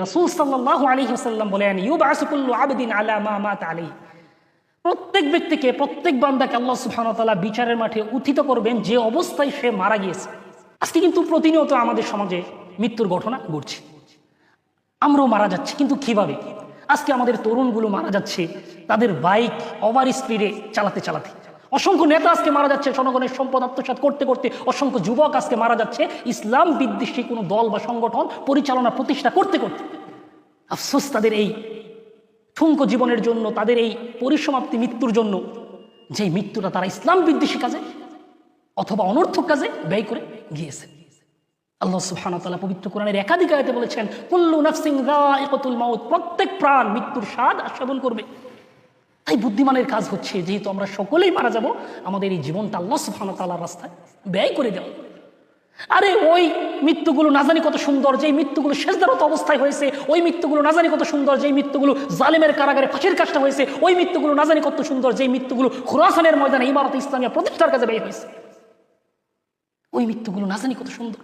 রাসূল সাল্লাল্লাহু আলাইহি ওয়াসাল্লাম বলেন, ইউবআসু কুল্লু আবদিন আলা মা মাতা আলাইহি। প্রত্যেক ব্যক্তিকে, প্রত্যেক বান্দাকে আল্লাহ সুবহানাহু ওয়া তাআলা বিচারের মাঠে উত্থিত করবেন যে অবস্থায় সে মারা গিয়েছে। আজকে কিন্তু প্রতিনিয়ত আমাদের সমাজে মৃত্যুর ঘটনা ঘটছে, আমরাও মারা যাচ্ছি। কিন্তু কিভাবে? আজকে আমাদের তরুণগুলো মারা যাচ্ছে তাদের বাইক ওভার স্পিডে চালাতে চালাতে। অসংখ্য নেতা আজকে মারা যাচ্ছে জনগণের সম্পদ আত্মসাৎ করতে করতে। অসংখ্য যুবক আজকে মারা যাচ্ছে ইসলাম বিদ্বেষী কোনো দল বা সংগঠন পরিচালনা প্রতিষ্ঠা করতে করতে। আফসোস তাদের এই ঠুনকো জীবনের জন্য, তাদের এই পরিসমাপ্তি মৃত্যুর জন্য, যে মৃত্যুটা তারা ইসলাম বিদ্বেষী কাজে অথবা অনর্থক কাজে ব্যয় করে গিয়েছে। আল্লাহ সুবহানাহু ওয়া তাআলা পবিত্র কোরআনের একাধিক আয়াতে বলেছেন, কুল্লু নাফসিন যায়িকাতুল মাউত, প্রত্যেক প্রাণ মৃত্যুর স্বাদ আস্বাদন করবে। তাই বুদ্ধিমানের কাজ হচ্ছে, যেহেতু আমরা সকলেই মারা যাব, আমাদের এই জীবনটা আল্লাহ সুবহানাহু ওয়া তাআলার রাস্তায় ব্যয় করে দেওয়া। আরে ওই মৃত্যুগুলো না জানি কত সুন্দর, যেই মৃত্যুগুলো শেষদারত অবস্থায় হয়েছে, ওই মৃত্যুগুলো না জানি কত সুন্দর, যেই মৃত্যুগুলো জালেমের কারাগারে ফাঁসির কাজটা হয়েছে, ওই মৃত্যুগুলো না জানি কত সুন্দর, যেই মৃত্যুগুলো খুরাসানের ময়দানে ইমারত ইসলামিয়া প্রতিষ্ঠার কাজে ব্যয় হয়েছে, ওই মৃত্যুগুলো না জানি কত সুন্দর।